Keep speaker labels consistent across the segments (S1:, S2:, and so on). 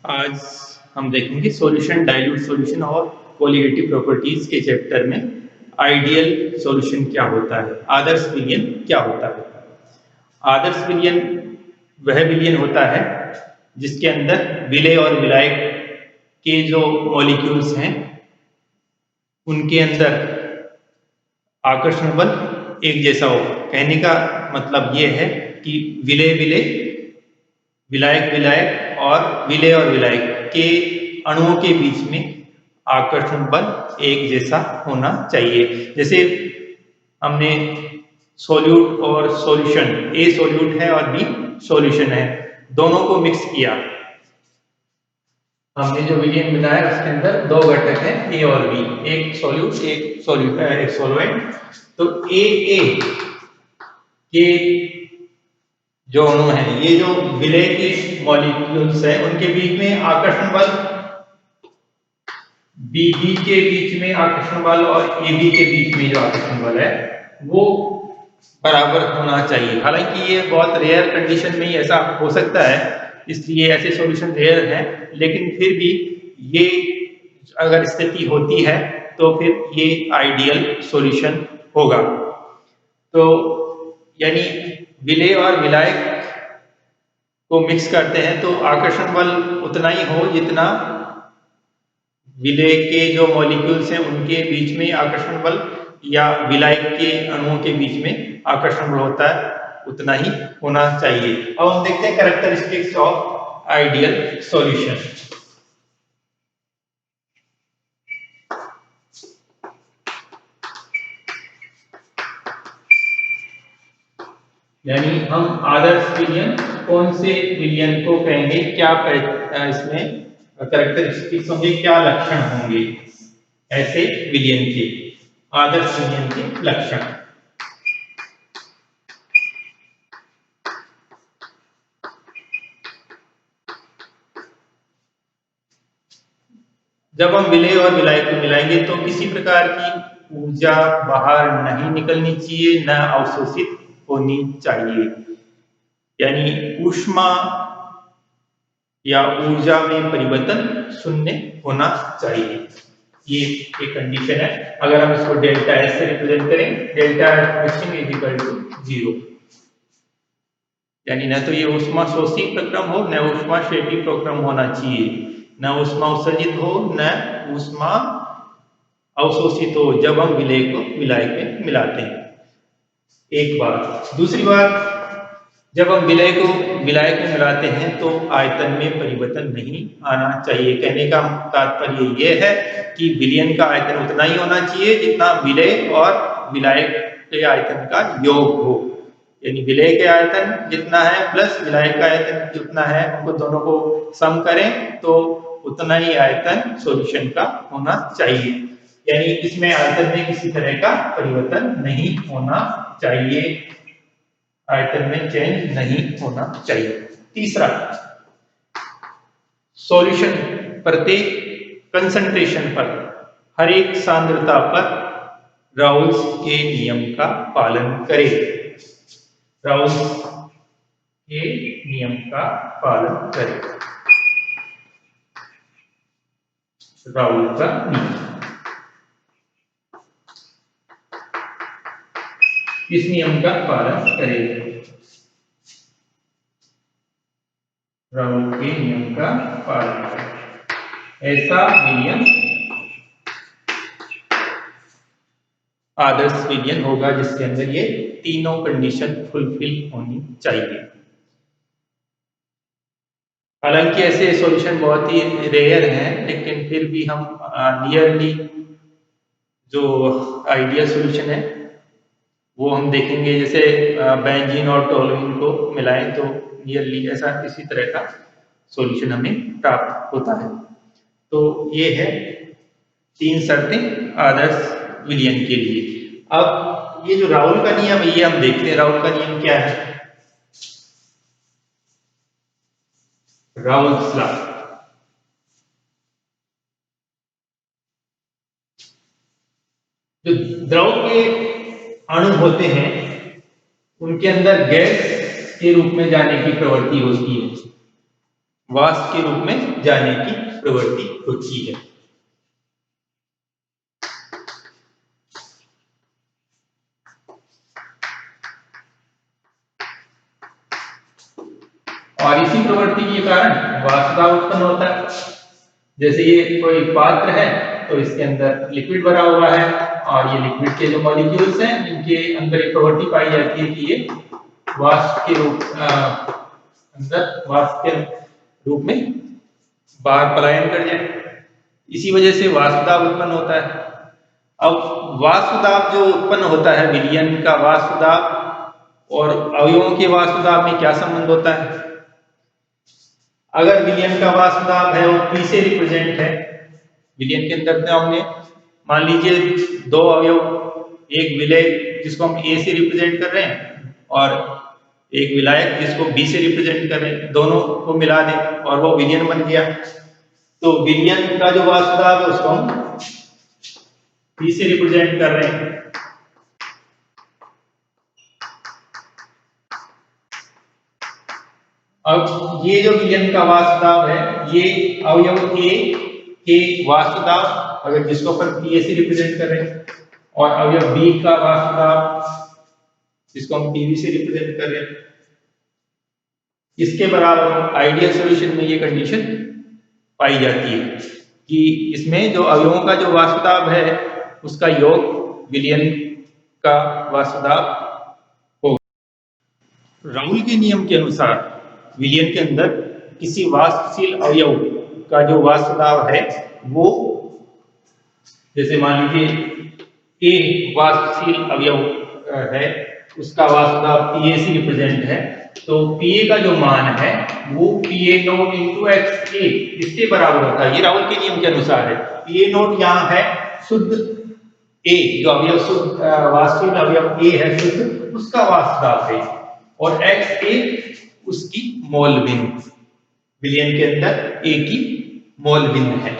S1: आज हम देखेंगे सॉल्यूशन, डाइल्यूट सॉल्यूशन और कोलिगेटिव प्रॉपर्टीज के चैप्टर में आइडियल सॉल्यूशन क्या होता है, आदर्श विलयन क्या होता है। आदर्श विलयन वह विलयन होता है जिसके अंदर विलेय और विलायक के जो मॉलिक्यूल्स हैं उनके अंदर आकर्षण बल एक जैसा हो। कहने का मतलब ये है कि विलेय विलेय, विलायक विलायक और विलेय और विलायक के अणुओं के बीच में आकर्षण बल एक जैसा होना चाहिए। जैसे हमने सोल्यूट और सॉल्यूशन, ए सोल्यूट है और बी सॉल्यूशन है, दोनों को मिक्स किया, हमने जो विलयन बनाया उसके अंदर दो घटक हैं ए और बी, एक सोल्यूट एक सोलवेंट। तो ए के जो अणु है, ये जो विलेय के मॉलिक्यूल्स है उनके बीच में आकर्षण बल, बी के बीच में आकर्षण बल और ए बी के बीच में जो आकर्षण बल है वो बराबर होना चाहिए। हालांकि ये बहुत रेयर कंडीशन में ही ऐसा हो सकता है, इसलिए ऐसे सॉल्यूशन रेयर हैं, लेकिन फिर भी ये अगर स्थिति होती है तो फिर ये आइडियल सॉल्यूशन होगा। तो यानी विलेय और विलायक को मिक्स करते हैं तो आकर्षण बल उतना ही हो जितना विलेय के जो मॉलिक्यूल्स हैं उनके बीच में आकर्षण बल या विलायक के अणुओं के बीच में आकर्षण बल होता है, उतना ही होना चाहिए। अब हम देखते हैं कैरेक्टरिस्टिक्स ऑफ आइडियल सॉल्यूशन। यानी हम आदर्श विलयन कौन से विलयन को कहेंगे, क्या इसमें कैरेक्टरिस्टिक्स होंगे, क्या लक्षण होंगे ऐसे विलयन के, आदर्श विलयन के लक्षण। जब हम विलेय और विलायक को मिलाएंगे तो किसी प्रकार की ऊर्जा बाहर नहीं निकलनी चाहिए, न अवशोषित होनी चाहिए। यानी ऊष्मा या ऊर्जा में परिवर्तन शून्य होना चाहिए, ये एक कंडीशन है। अगर हम इसको डेल्टा एस से रिप्रेजेंट करें, delta mixing is equal to 0, यानी न तो ये ऊष्मा शोषी प्रक्रम हो, न ऊष्मा क्षेपी प्रक्रम होना चाहिए, न ऊष्मा उत्सर्जित हो, न ऊष्मा अवशोषित हो जब हम विलेय को विलायक में मिलाते हैं। एक बात। दूसरी बात, जब हम विलेय को विलायक में मिलाते हैं तो आयतन में परिवर्तन नहीं आना चाहिए। कहने का तात्पर्य यह है कि विलयन का आयतन उतना ही होना चाहिए जितना विलेय और विलायक के आयतन का योग हो। यानी विलेय के आयतन जितना है प्लस विलायक का आयतन जितना है, उनको दोनों को सम करें तो उतना ही आयतन सॉल्यूशन का होना चाहिए। यानी इसमें आयतन में किसी तरह का परिवर्तन नहीं होना चाहिए, आयतन में चेंज नहीं होना चाहिए। तीसरा, सॉल्यूशन प्रत्येक कंसंट्रेशन पर, हर एक सांद्रता पर राउल्स के नियम का पालन करे। राउल्स के नियम का पालन करे। राउल का नियम, इस नियम का पालन करें। राउल के नियम का पालन करें, ऐसा विलयन आदर्श विलयन होगा जिसके अंदर ये तीनों कंडीशन फुलफिल होनी चाहिए। हालांकि ऐसे सॉल्यूशन बहुत ही रेयर हैं, लेकिन फिर भी हम नियरली जो आइडियल सॉल्यूशन है वो हम देखेंगे। जैसे बेंजीन और टोलुइन को मिलाएं तो नियरली ऐसा इसी तरह का सॉल्यूशन हमें प्राप्त होता है। तो ये है तीन शर्तें आदर्श विलयन के लिए। अब ये जो राउल का नियम है ये हम देखते हैं। राउल का नियम क्या है? राउल्स लॉ, जो द्रव के अणु होते हैं उनके अंदर गैस के रूप में जाने की प्रवृत्ति होती है। वाष्प के रूप में जाने की प्रवृत्ति होती है। और इसी प्रवृत्ति के कारण वाष्प दाब उत्पन्न होता है। जैसे ये कोई पात्र है तो इसके अंदर लिक्विड भरा हुआ है और ये लिक्विड के जो मॉलिक्यूल्स हैं इनके अंदर एक प्रवृत्ति पाई जाती है कि ये वाष्प के रूप अंदर वाष्प के रूप में बाहर पलायन कर जाए। इसी वजह से वाष्प दाब उत्पन्न होता है। अब वाष्प दाब जो उत्पन्न होता है, विलयन का वाष्प दाब और अवयवों के वाष्प दाब में क्या संबंध होता है? अगर विलयन का वाष्प दाब है वो P से रिप्रेजेंट है, विलयन के अंदर तो हमने मान लीजिए दो अवयव, एक विलय जिसको हम A से रिप्रेजेंट कर रहे हैं और एक विलायक जिसको B से रिप्रेजेंट कर रहे हैं, दोनों को मिला दें और वो विलयन बन गया। तो विलयन का जो वाष्प दाब है उसको हम P से रिप्रेजेंट कर रहे हैं। अब ये जो विलयन का वाष्प दाब है ये अवयव A के वाष्प दाब, अगर जिसको अपन Pa से रिप्रेजेंट कर रहे हैं, और अवयव B का वाष्प दाब जिसको हम Pb से रिप्रेजेंट कर रहे हैं, इसके बराबर आइडियल सॉल्यूशन में ये कंडीशन पाई जाती है कि इसमें जो अवयवों का जो वाष्प दाब है उसका योग विलयन का वाष्प दाब होगा। राउल के नियम के अनुसार विलयन के अंदर किसी वाष्पशील अवयव का जो वाष्प दाब है वो, जैसे मान लीजिए A वाष्पशील अवयव है, उसका वाष्प दाब Pa से रिप्रेजेंट है, तो Pa का जो मान है वो Pa नॉट इंटू XA इसके बराबर होता है। ये राउल के नियम के अनुसार है। Pa नॉट यहाँ है शुद्ध A, जो अवयव शुद्ध वाष्पशील अवयव A है शुद्ध, उसका वाष्प दाब है, और XA उसकी मोल भिन्न, विलयन के अंदर A की मोल भिन्न है।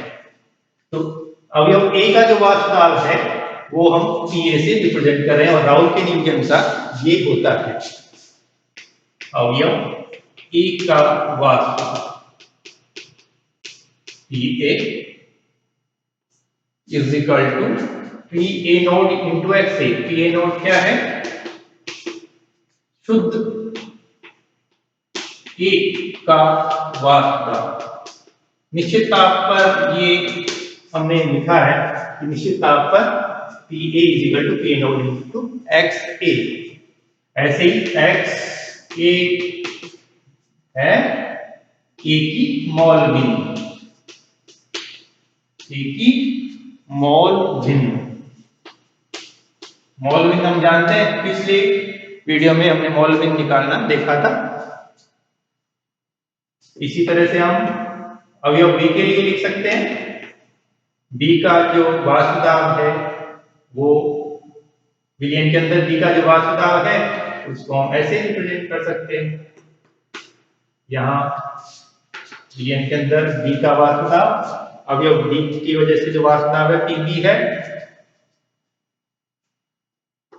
S1: तो अवयव A का जो वाष्प दाब है वो हम Pa से रिप्रेजेंट कर रहे हैं और राउल के नियम के अनुसार ये होता है अवयव A का वाष्प Pa is equal to Pa not into XA। Pa not क्या है? शुद्ध A का वाष्प दाब। निश्चित ताप पर ये हमने लिखा है कि निश्चित ताप पर Pa is equal to Pa not into XA। ऐसे ही XA है A की मोल भिन्न, A की मोल भिन्न। मोल भिन्न हम जानते हैं, पिछले वीडियो में हमने मोल भिन्न निकालना देखा था। इसी तरह से हम अवयव B के लिए लिख सकते हैं। B का जो वाष्प दाब है वो विलयन के अंदर B का जो वाष्प दाब है उसको हम ऐसे रिप्रेजेंट कर सकते हैं। यहाँ विलयन के अंदर B का वाष्प दाब, अवयव B की वजह से जो वाष्प दाब है Pb है,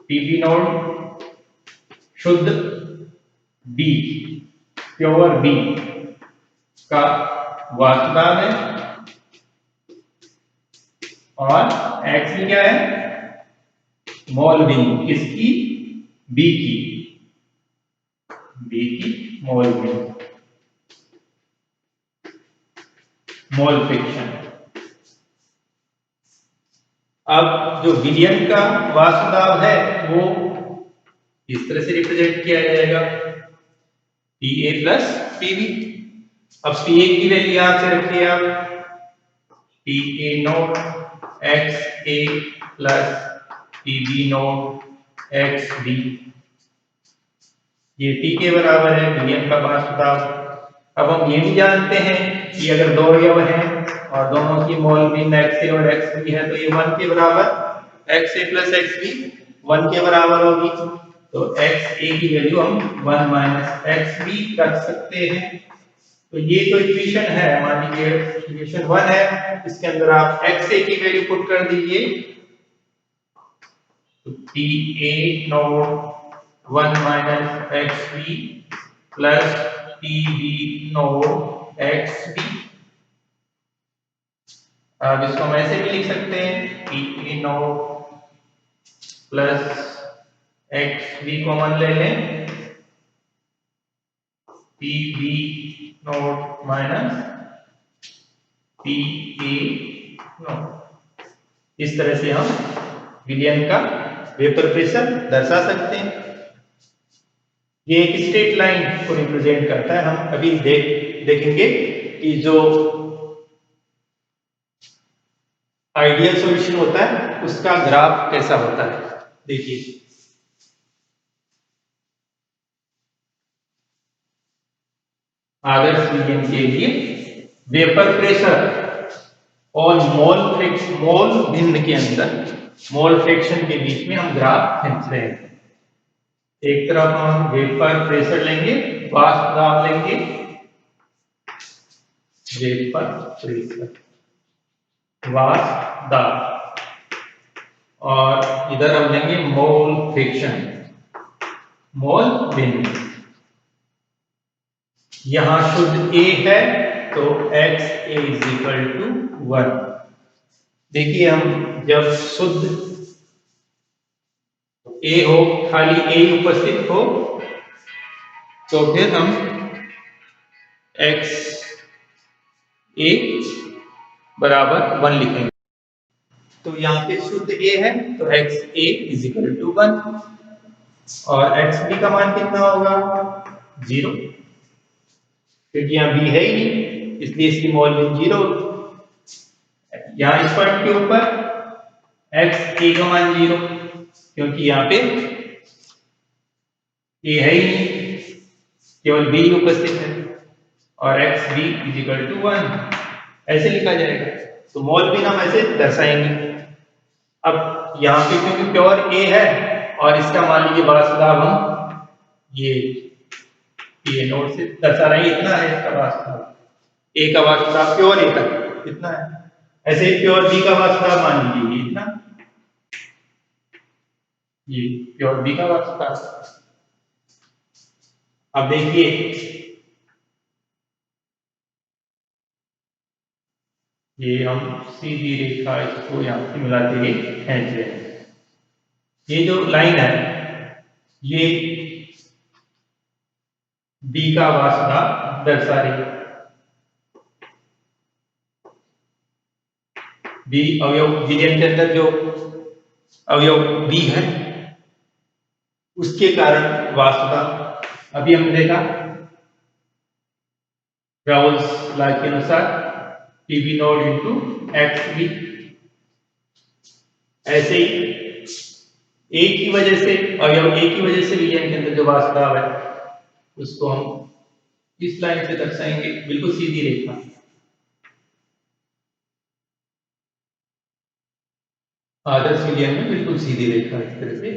S1: Pb नोड शुद्ध B, प्योर B का वाष्प दाब है, और X क्या है? मोल भिन्न, किसकी? B की मोल भिन्न, मोल फ्रिक्शन। अब जो विलयन का वाष्प दाब है वो इस तरह से रिप्रेजेंट किया जाएगा Pa प्लस Pb। अब Pa की वैल्यू यहां से रखिए आप, Pa note XA plus Pb note XB, ये T के बराबर है विलयन का वाष्प दाब। अब हम ये भी जानते हैं कि अगर दो अवयव हैं और दोनों की मोल भिन्न XA और XB है तो ये 1 के बराबर, XA प्लस XB 1 के बराबर होगी। तो XA की वैल्यू हम 1 माइनस XB रख सकते हैं। तो ये जो इक्वेशन है, मान लीजिए इक्वेशन 1 है, इसके अंदर आप XA की वैल्यू पुट कर दीजिए, तो Pa not 1 minus XB plus Pb not X B. अब इसको हम ऐसे भी लिख सकते हैं P A not plus X B common ले लें, P B not minus P A not. इस तरह से हम विलयन का वेपर प्रेशर दर्शा सकते हैं। ये एक स्ट्रेट लाइन को रिप्रेजेंट करता है। हम अभी देखेंगे कि जो आइडियल सॉल्यूशन होता है उसका ग्राफ कैसा होता है। देखिए आदर्श विलयन के लिए वेपर प्रेशर और मोल भिन्न के अंदर मोल फ्रैक्शन के बीच में हम ग्राफ खींच रहे हैं। एक तरफ हम वेपर प्रेशर लेंगे, वाष्प दाब लेंगे, वेपर प्रेशर वाष्प दाब, और इधर हम लेंगे मोल फ्रैक्शन, मोल भिन्न। यहां शुद्ध A है तो XA इज इक्वल टू 1। देखिए हम जब शुद्ध A हो, खाली A उपस्थित हो, तो फिर हम XA बराबर 1 लिखेंगे। तो यहाँ पे शुद्ध A है तो XA इज इक्वल टू 1 और XB का मान कितना होगा 0, क्योंकि यहाँ B है ही नहीं इसलिए इसकी मोल वैल्यू 0 होगी। यहाँ इस पॉइंट के ऊपर XA का मान 0 क्योंकि यहाँ पे A है ही नहीं, केवल B उपस्थित है, और XB इज इक्वल टू 1 ऐसे लिखा जाएगा। तो मोल भी हम ऐसे दर्शाएंगे। अब यहाँ पे क्योंकि प्योर A है और इसका मान लीजिए वाष्प दाब हम ये P नोट से दर्शा रहे हैं, इतना है इसका वाष्प दाब, A का वाष्प दाब प्योर A का इतना है। ऐसे ही प्योर B का वाष्प दाब मान लीजिए इतना, ये प्योर B का वाष्प दाब। अब देखिए ये हम सीधी रेखा इसको यहाँ से मिलाते हुए खींच रहे हैं। ये जो लाइन है ये B का वाष्प दाब दर्शा रही है। B अवयव विलयन के अंदर जो अवयव B है उसके कारण वाष्प दाब, अभी हमने देखा राउल्स लॉ के अनुसार PV नॉट इंटू XB। ऐसे ही एक की वजह से अवयव एक की वजह से विलयन के अंदर जो वाष्प दाब है उसको हम इस लाइन से दर्शाएंगे, बिल्कुल सीधी रेखा। आदर्श विलयन में बिल्कुल सीधी रेखा इस तरह से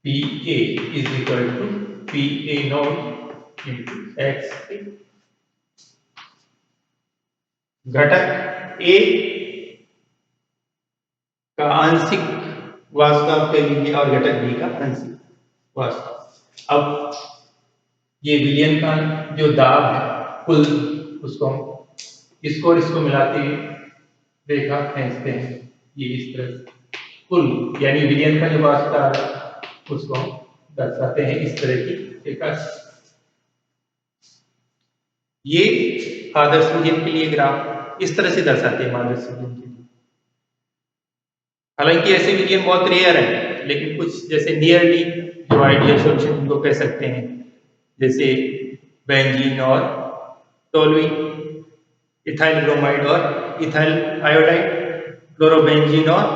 S1: PA is equal to PA not into XA। घटक A का आंशिक वाष्प दाब कह लीजिए और घटक B का आंशिक वाष्प दाब। अब ये विलयन का जो दाब है कुल, उसको हम इसको और इसको मिलाते हुए रेखा खींचते हैं ये इस तरह से। कुल यानी विलयन का जो वाष्प दाब है उसको हम दर्शाते हैं इस तरह की रेखा। ये आदर्श विलयन के लिए ग्राफ इस तरह से दर्शाते हैं आदर्श विलयन के लिए। हालांकि ऐसे विलयन बहुत रेयर है, लेकिन कुछ जैसे नियरली जो आइडियल सॉल्यूशन उनको कह सकते हैं, जैसे बेंजीन और टोलुइन, इथाइल ब्रोमाइड और इथाइल आयोडाइड, क्लोरोबेंजीन और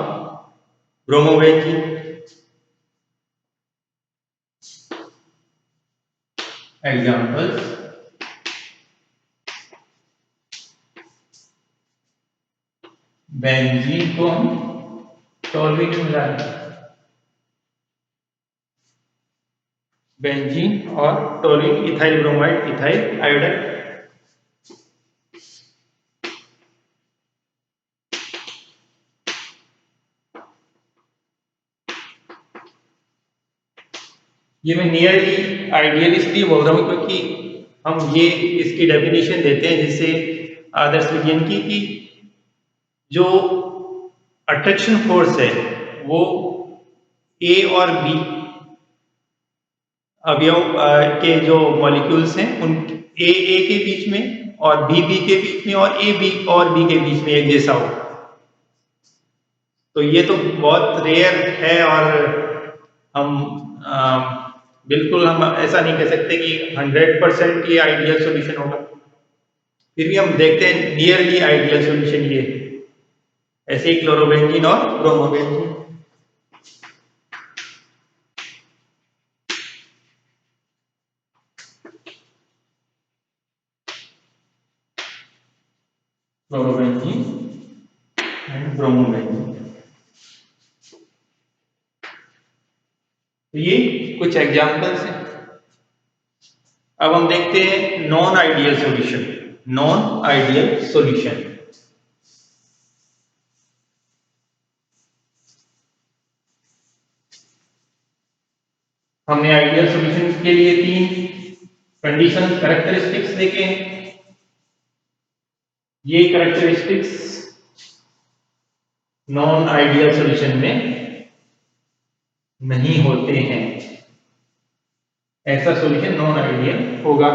S1: ब्रोमोबेंजीन। एग्जांपल्स बेंजीन को हम टोलुइन में मिला दें, बेंजीन और toluene, ethyl bromide, ethyl iodide. ये मैं नियरली आइडियल इसलिए बोल रहा हूँ क्योंकि हम ये इसकी डेफिनेशन देते हैं जिससे आदर्श विज्ञान की कि जो अट्रैक्शन फोर्स है वो ए और बी अवयव के जो मॉलिक्यूल्स हैं उन ए के बीच में और बी के बीच में और ए बी और बी के बीच में एक जैसा हो। तो ये तो बहुत रेयर है और हम बिल्कुल हम ऐसा नहीं कह सकते कि 100% ये आइडियल सॉल्यूशन होगा। फिर भी हम देखते हैं नियरली आइडियल सॉल्यूशन ये ऐसे ही क्लोरोबेंजीन और ब्रोमोबेंजीन। Chlorobenzene and bromobenzene. तो ये कुछ एग्जांपल्स हैं। अब हम देखते हैं non ideal solution. Non ideal solution हमने आइडियल सॉल्यूशन के लिए 3 कंडीशन कैरेक्टरिस्टिक्स देखे हैं। ये कैरेक्टरिस्टिक्स नॉन आइडियल सॉल्यूशन में नहीं होते हैं। ऐसा सॉल्यूशन नॉन आइडियल होगा।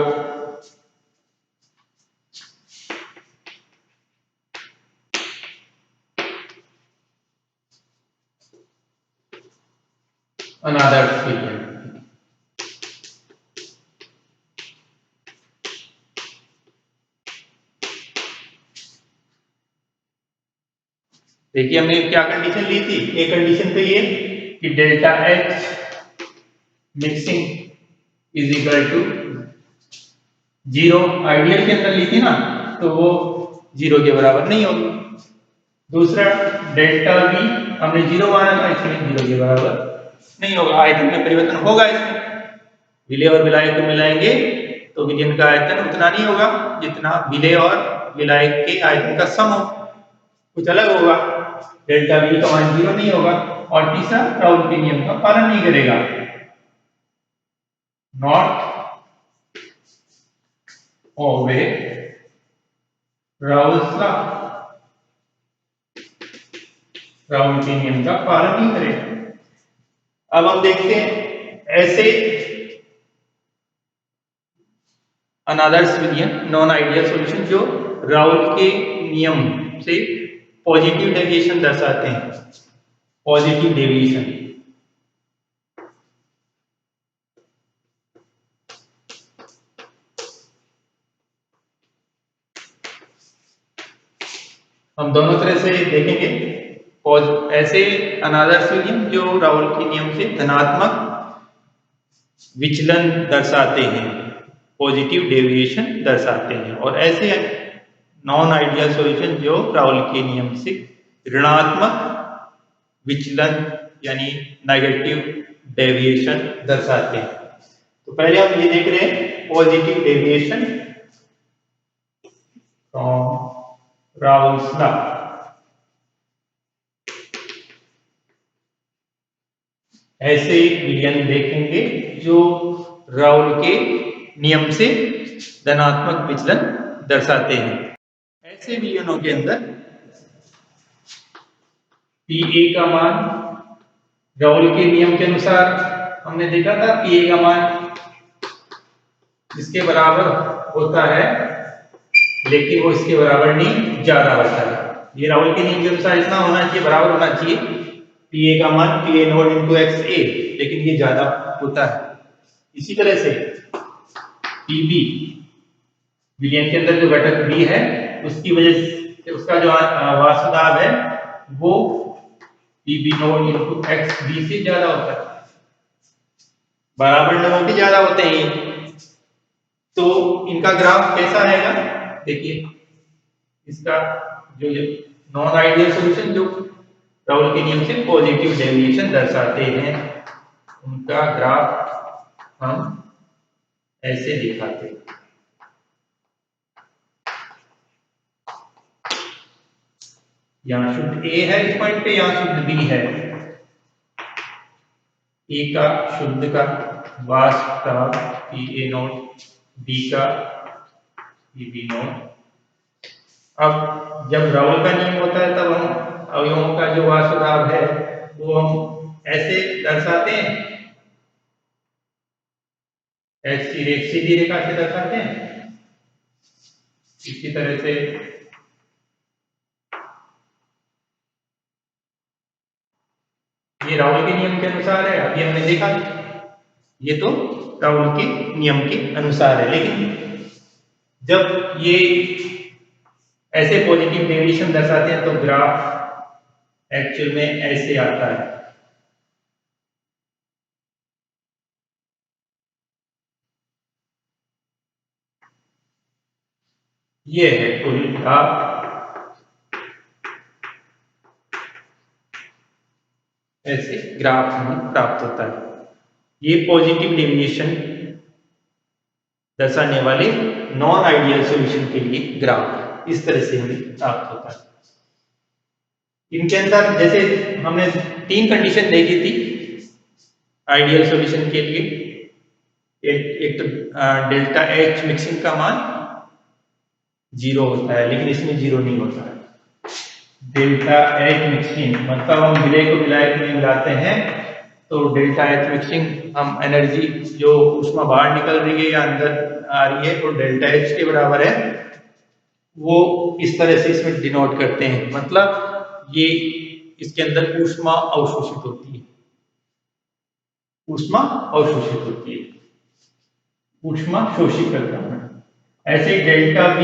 S1: अनादर्श विज्ञान देखिए हमने क्या कंडीशन ली थी। एक कंडीशन तो ये कि delta H mixing is equal to 0 ideal के अंदर ली थी ना, तो वो 0 के बराबर नहीं होगी। दूसरा डेल्टा वी हमने 0 माना था, इसमें 0 के बराबर नहीं होगा। आयतन में परिवर्तन होगा इसमें। विलय और विलायक को मिलाएंगे तो विलयन का आयतन उतना नहीं होगा जितना विलय और विलायक के आयतन का सम हो, कुछ अलग होगा। डेल्टा वी का मान 0 नहीं होगा। और तीसरा राउल के नियम का पालन नहीं करेगा। Not obey Raoult's law, Raul के नियम का पालन नहीं करेगा। अब हम देखते हैं ऐसे अनादर्श विलयन नॉन आइडियल सॉल्यूशन जो राउल के नियम से पॉजिटिव डेविएशन दर्शाते हैं। पॉजिटिव डेविएशन हम दोनों तरह से देखेंगे। ऐसे अनादर्श विलयन जो राउल के नियम से धनात्मक विचलन दर्शाते हैं, पॉजिटिव डेविएशन दर्शाते हैं। और ऐसे नॉन आइडियल सॉल्यूशन जो राउल के नियम से ऋणात्मक विचलन यानी नेगेटिव डेविएशन दर्शाते हैं। तो पहले हम ये देख रहे हैं positive deviation from Raoult's law. ऐसे विलयन देखेंगे जो राउल के नियम से धनात्मक विचलन दर्शाते हैं। ऐसे विलयनों के अंदर पी ए का मान राउल के नियम के अनुसार हमने देखा था पी ए का मान इसके बराबर होता है, लेकिन वो इसके बराबर नहीं, ज्यादा होता है। ये राउल के नियम के अनुसार इतना होना चाहिए, बराबर होना चाहिए पी ए का मान P A naught into X A, लेकिन ये ज्यादा होता है। इसी तरह से पी बी विलयन के अंदर जो घटक बी है उसकी वजह से उसका जो वास्तुदाब है वो P B not into X B से ज्यादा होता है। बराबर न होके ज्यादा होते हैं। तो इनका ग्राफ कैसा आएगा देखिए। इसका जो नॉन आइडियल सॉल्यूशन जो राउल के नियम से पॉजिटिव डेविएशन दर्शाते हैं उनका ग्राफ हम ऐसे दिखाते हैं। यहाँ शुद्ध ए है इस पॉइंट पे, यहाँ शुद्ध बी है। ए का शुद्ध का वाष्प का Pa0, बी का Pb0। अब जब राउल का नियम होता है तब हम अवयवों का जो वाष्प दाब है वो हम ऐसे दर्शाते हैं, सीधी रेखा से दर्शाते हैं। इसी तरह से ये राउल के नियम के अनुसार है, अभी हमने देखा ये तो राउल के नियम के अनुसार है। लेकिन जब ये ऐसे पॉजिटिव डेविएशन दर्शाते हैं तो ग्राफ एक्चुअल में ऐसे आता है। ये है कुल ग्राफ, ऐसे ग्राफ हमें प्राप्त होता है। ये पॉजिटिव डेविएशन दर्शाने वाले नॉन आइडियल सॉल्यूशन के लिए ग्राफ इस तरह से हमें प्राप्त होता है। इनके अंदर जैसे हमने 3 कंडीशन देखी थी आइडियल सॉल्यूशन के लिए। एक तो डेल्टा एच मिक्सिंग का मान 0 होता है, लेकिन इसमें 0 नहीं होता है। डेल्टा एच मिक्सिंग मतलब हम विलय को विलायक में मिलाते हैं तो डेल्टा एच मिक्सिंग हम एनर्जी जो ऊष्मा बाहर निकल रही है या अंदर आ रही है वो डेल्टा एच के बराबर है, वो इस तरह से इसमें डिनोट करते हैं। मतलब ये इसके अंदर ऊष्मा अवशोषित होती है, ऊष्मा अवशोषित होती है, ऊष्मा शोषित करता है। ऐसे delta V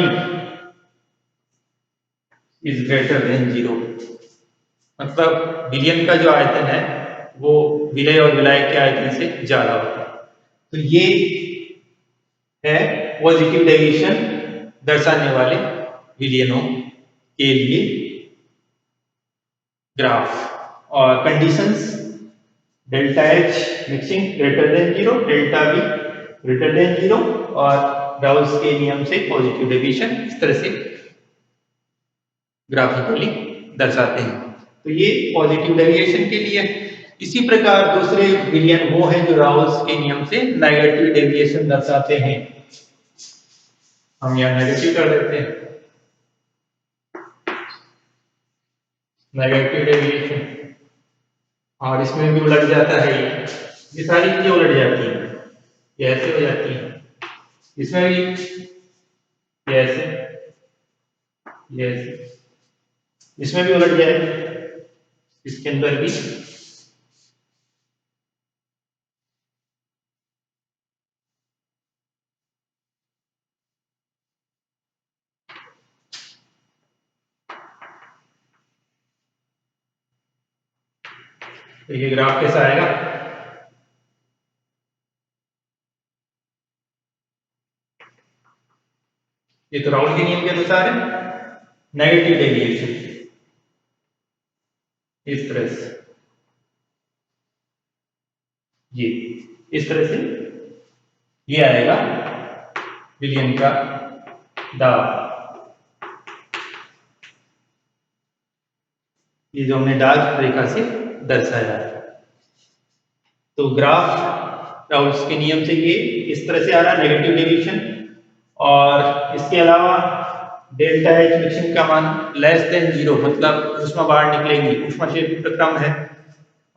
S1: is greater than 0, मतलब विलयन का जो आयतन है वो विलय और विलायक के आयतन से ज्यादा होता है। तो ये है पॉजिटिव डेविएशन दर्शाने वाले विलयनों के लिए ग्राफ। और conditions delta H mixing greater than 0, delta V greater than 0 और राउल्स के नियम से पॉजिटिव डेविएशन इस तरह से ग्राफिकली दर्शाते हैं। तो ये पॉजिटिव डेविएशन के लिए। इसी प्रकार दूसरे विलयन वो है जो राउल्स के नियम से नेगेटिव डेविएशन दर्शाते हैं। हम यहाँ नेगेटिव कर देते हैं, नेगेटिव डेविएशन। और इसमें भी उलट जाता है, ये सारी चीजें उलट जाती हैं, ये ऐसे हो जाती है, इसमें भी ये ऐसे, ये ऐसे, इसमें भी उलट जाए, इसके अंदर भी तो ये ग्राफ कैसा आएगा। ये तो राउल के नियम के अनुसार है, नेगेटिव डेविएशन इस तरह से, ये इस तरह से ये आएगा विलयन का दाब। ये जो हमने डार्क रेखा से दर्शाया है। तो ग्राफ राउल्स के नियम से ये इस तरह से आ रहा है नेगेटिव डेविएशन। और इसके अलावा डेल्टा एच मिक्सिंग का मान लेस देन 0, मतलब ऊष्मा बाहर निकलेगी, ऊष्मा क्षेत्र प्रक्रम है।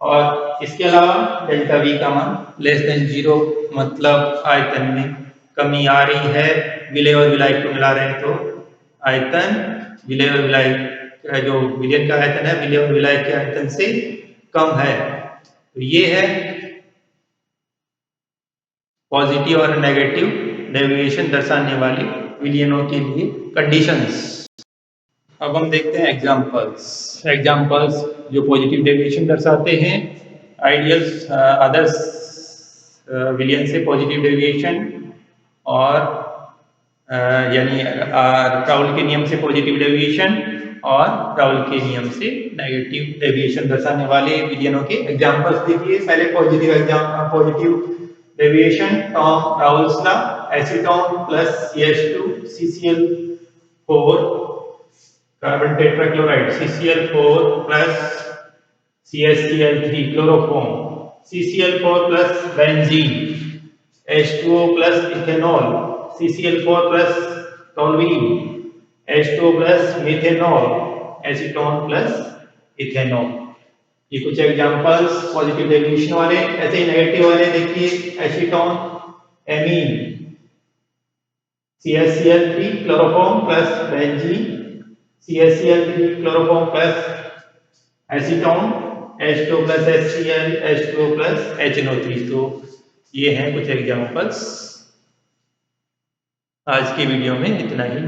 S1: और इसके अलावा डेल्टा V का मान लेस देन 0, मतलब आयतन में कमी आ रही है, विलय और विलायक को मिला रहे हैं तो आयतन विलय और विलायक का जो विलयन का आयतन है विलय और विलायक के आयतन से कम है। तो ये है पॉजिटिव और नेगेटिव डेविएशन दर्शाने वाले विलयनों के लिए कंडीशंस। अब हम देखते हैं एग्जांपल्स जो पॉजिटिव डेविएशन दर्शाते हैं आइडियल्स अदर्स विलयन से पॉजिटिव डेविएशन, और यानी राउल के नियम से पॉजिटिव डेविएशन और राउल के नियम से नेगेटिव डेविएशन दर्शाने वाले विलयनों के एग्जांपल्स देखिए। पहले positive deviation Tom Raoult's law, acetone plus CH2 CCl4 carbon tetrachloride, CCl4 plus CaCl3 chloroform, CCl4 plus benzene, H2O plus ethanol, CCl4 plus toluene, H2O plus methanol, acetone plus ethanol. ये कुछ examples positive dilution वाले। ऐसे ही negative वाले देखिए, acetone, amine, CaCl3 chloroform plus benzene, CaCl3 chloroform plus acetone, H2 plus HCl, H2O plus HNO3। तो ये हैं कुछ एग्जांपल्स। आज की वीडियो में इतना ही।